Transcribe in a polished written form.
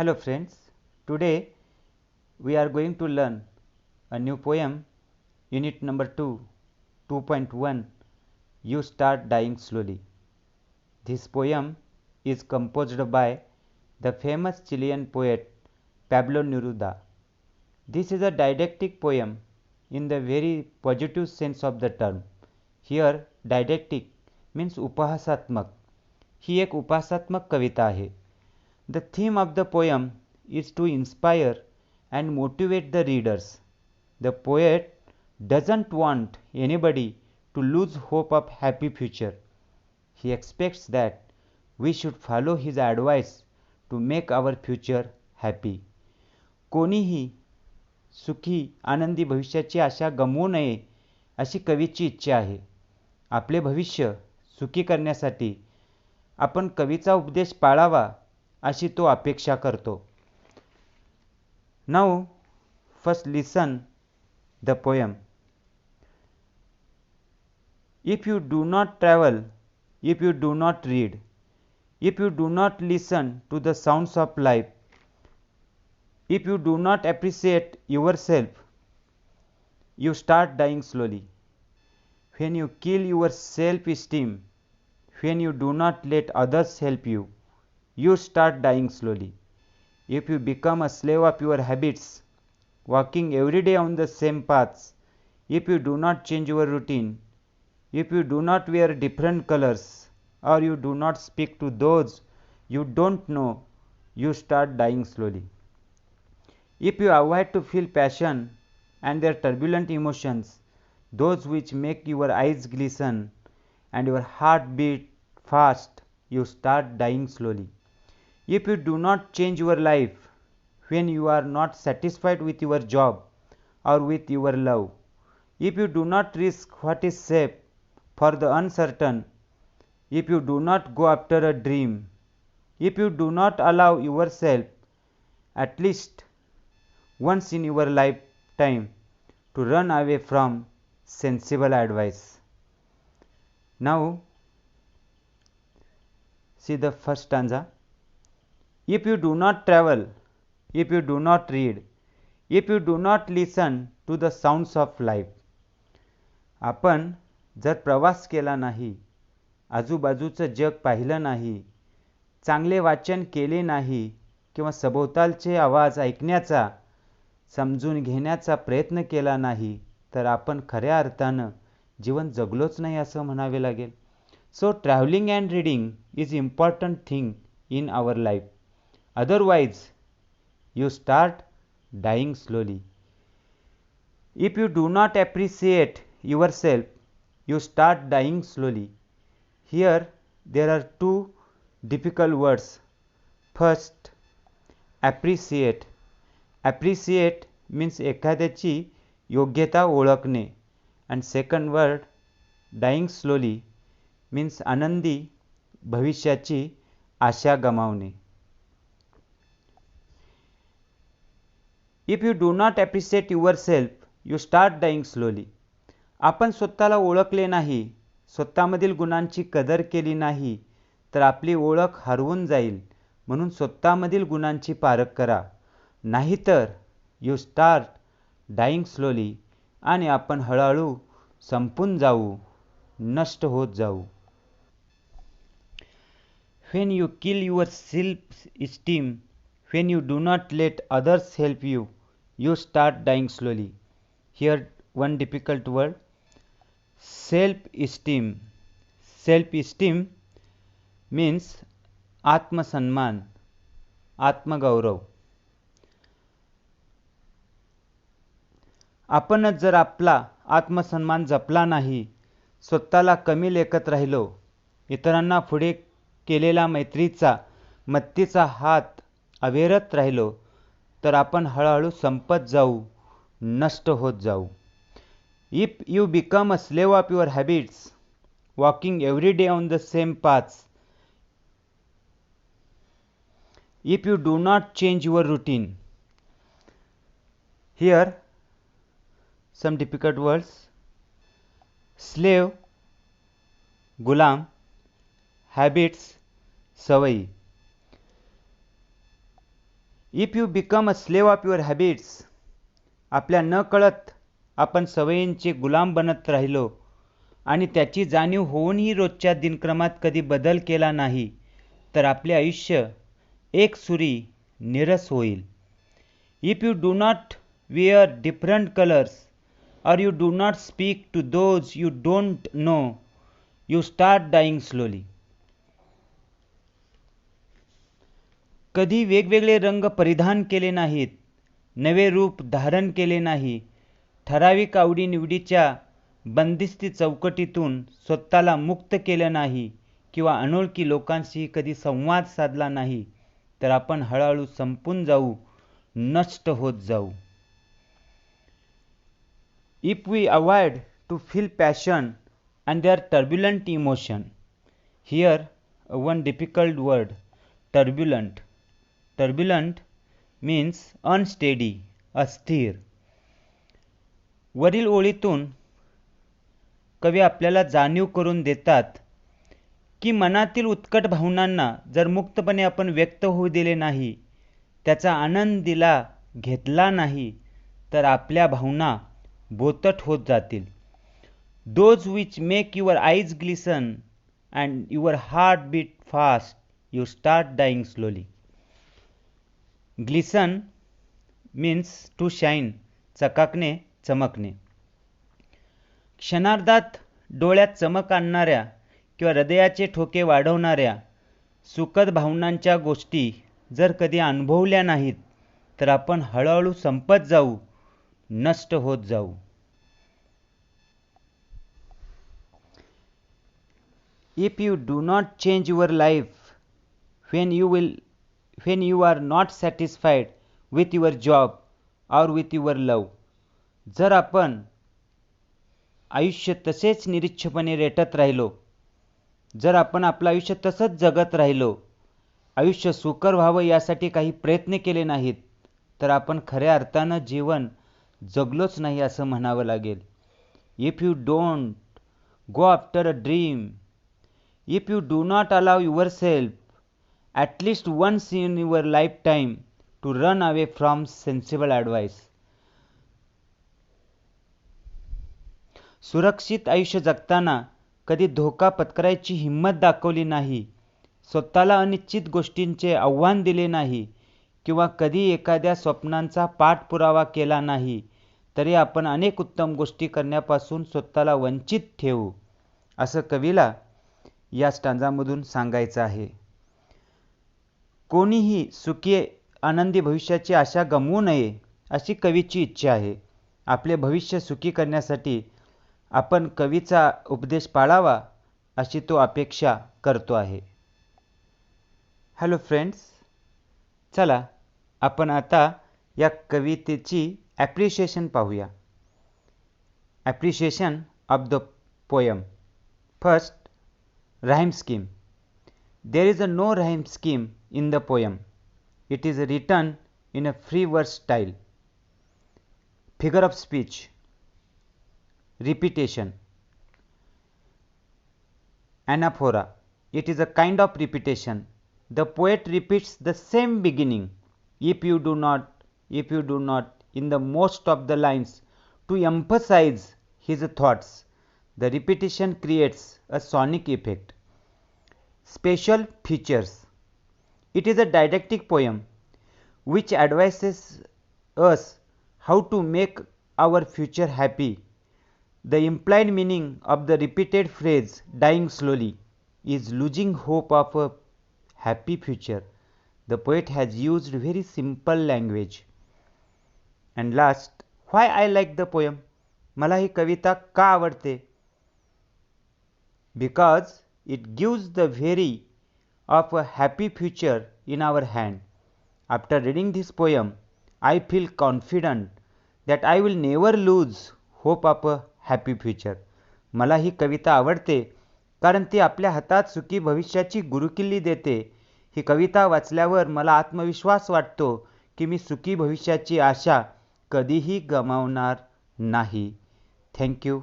Hello friends, today we are going to learn a new poem, unit number 2, 2.1, You Start Dying Slowly. This poem is composed by the famous Chilean poet Pablo Neruda. This is a didactic poem in the very positive sense of the term. Here didactic means उपहासात्मक. ही एक उपहासात्मक कविता आहे. The theme of the poem is to inspire and motivate the readers. The poet doesn't want anybody to lose hope of happy future. He expects that we should follow his advice to make our future happy. कोणीही सुखी आनंदी भविष्याची आशा गमवू नये अशी कवीची इच्छा आहे. आपले भविष्य सुखी करण्यासाठी आपण कवीचा उपदेश पाळावा अशी तो अपेक्षा करतो. Now first listen the poem. If you do not travel, if you do not read, if you do not listen to the sounds of life, if you do not appreciate yourself, you start dying slowly. When you kill your self-esteem, when you do not let others help you, you start dying slowly. If you become a slave of your habits, walking every day on the same paths, if you do not change your routine, if you do not wear different colors, or you do not speak to those you don't know, you start dying slowly. If you avoid to feel passion and their turbulent emotions, those which make your eyes glisten and your heart beat fast, you start dying slowly. If you do not change your life when you are not satisfied with your job or with your love, if you do not risk what is safe for the uncertain, if you do not go after a dream, if you do not allow yourself at least once in your lifetime to run away from sensible advice. Now see the first stanza. If you do not travel, if you do not read, if you do not listen to the sounds of life. आपण जर प्रवास केला नाही, आजूबाजूचं जग पाहिलं नाही, चांगले वाचन केले नाही किंवा सभोवतालचे आवाज ऐकण्याचा समजून घेण्याचा प्रयत्न केला नाही, तर आपण खऱ्या अर्थानं जीवन जगलोच नाही असं म्हणावे लागेल. So traveling and reading is important thing in our life. Otherwise, you start dying slowly. If you do not appreciate yourself, you start dying slowly. Here there are two difficult words. First, appreciate. Appreciate means एखाद्याची योग्यता ओळखणे. And second word, dying slowly means आनंदी भविष्याची आशा गमावणे. If you do not appreciate yourself, you start dying slowly. आपण स्वतःला ओळखले नाही, स्वतःमधील गुणांची कदर केली नाही, तर आपली ओळख हरवून जाईल. म्हणून स्वतःमधील गुणांची पारख करा. नाहीतर you start dying slowly आणि आपण हळूहळू संपून जाऊ, नष्ट होत जाऊ. When you kill your self-esteem, when you do not let others help you, you start dying slowly. Here one difficult word, self-esteem. Self-esteem means आत्मसन्मान, आत्मगौरव. आपणच जर आपला आत्मसन्मान जपला नाही, स्वतःला कमी लेखत राहिलो, इतरांना पुढे केलेला मैत्रीचा मत्तीचा हात अवेरत राहिलो, तर आपण हळूहळू संपत जाऊ, नष्ट होत जाऊ. If you become a slave of your habits, walking every day on the same paths, if you do not change your routine. Here some difficult words, slave, Ghulam, habits, सवयी. If you become a slave of your habits, आपल्या न कळत आपण सवयींचे गुलाम बनत राहिलो आणि त्याची जाणीव होऊनही रोजच्या दिनक्रमात कधी बदल केला नाही, तर आपले आयुष्य एकसुरी निरस होईल. If you do not wear different colours or you do not speak to those you don't know, you start dying slowly. कधी वेगवेगळे रंग परिधान केले नाहीत, नवे रूप धारण केले नाही, ठराविक आवडीनिवडीच्या बंदिस्ती चौकटीतून स्वतःला मुक्त केलं नाही किंवा अनोळखी लोकांशी कधी संवाद साधला नाही, तर आपण हळूहळू संपून जाऊ, नष्ट होत जाऊ. If we avoid to feel passion and their turbulent emotion, here one difficult word, turbulent. Turbulent means unsteady, अस्थिर. वरील ओळीतून कवी आपल्याला जाणीव करून देतात की मनातील उत्कट भावनांना जर मुक्तपणे आपण व्यक्त होऊ दिले नाही, त्याचा आनंद दिला घेतला नाही, तर आपल्या भावना बोतट होत जातील. Those which make your eyes glisten and your heart beat fast, you start dying slowly. Glisten means to shine, चकाकणे, चमकणे. क्षणार्धात डोळ्यात चमक आणणाऱ्या किंवा हृदयाचे ठोके वाढवणाऱ्या सुखद भावनांच्या गोष्टी जर कधी अनुभवल्या नाहीत, तर आपण हळूहळू संपत जाऊ, नष्ट होत जाऊ. If you do not change your life when you are not satisfied with your job or with your love, जर आपण आयुष्य तसेच निरीच्छपणे रेटत राहिलो, जर आपण आपलं आयुष्य तसंच जगत राहिलो, आयुष्य सुकर व्हावं यासाठी काही प्रयत्न केले नाहीत, तर आपण खऱ्या अर्थानं जीवन जगलोच नाही असं म्हणावं लागेल. If you don't go after a dream, if you do not allow yourself at least once in your lifetime to run away from sensible advice. सुरक्षित आयुष्य जगताना कधी धोका पत्करायची हिंमत दाखवली नाही, स्वतःला अनिश्चित गोष्टींचे आव्हान दिले नाही किंवा कधी एखाद्या स्वप्नांचा पाठपुरावा केला नाही, तरी आपण अनेक उत्तम गोष्टी करण्यापासून स्वतःला वंचित ठेवू, असं कवीला या स्टांजामधून सांगायचं आहे. कोणीही सुखी आनंदी भविष्याची आशा गमवू नये अशी कवीची इच्छा आहे. आपले भविष्य सुखी करण्यासाठी आपण कवीचा उपदेश पाळावा अशी तो अपेक्षा करतो आहे. हॅलो फ्रेंड्स, चला आपण आता या कवितेची ॲप्रिशिएशन पाहूया. Appreciation of the poem. First, rhyme scheme. There is no rhyme scheme in the poem. It is written in a free verse style. Figure of speech. Repetition. Anaphora. It is a kind of repetition. The poet repeats the same beginning. If you do not, in the most of the lines to emphasize his thoughts, the repetition creates a sonic effect. Special features. It is a didactic poem which advises us how to make our future happy. The implied meaning of the repeated phrase dying slowly is losing hope of a happy future. The poet has used very simple language. And last, why I like the poem? मला ही कविता का आवडते? Because it gives the very of a happy future in our hand. After reading this poem, I feel confident that I will never lose hope of a happy future. मला ही कविता आवडते कारण ती आपल्या हातात सुखी भविष्याची गुरुकिल्ली देते. ही कविता वाचल्यावर मला आत्मविश्वास वाटतो की मी सुखी भविष्याची आशा कधीही गमावणार नाही. Thank you.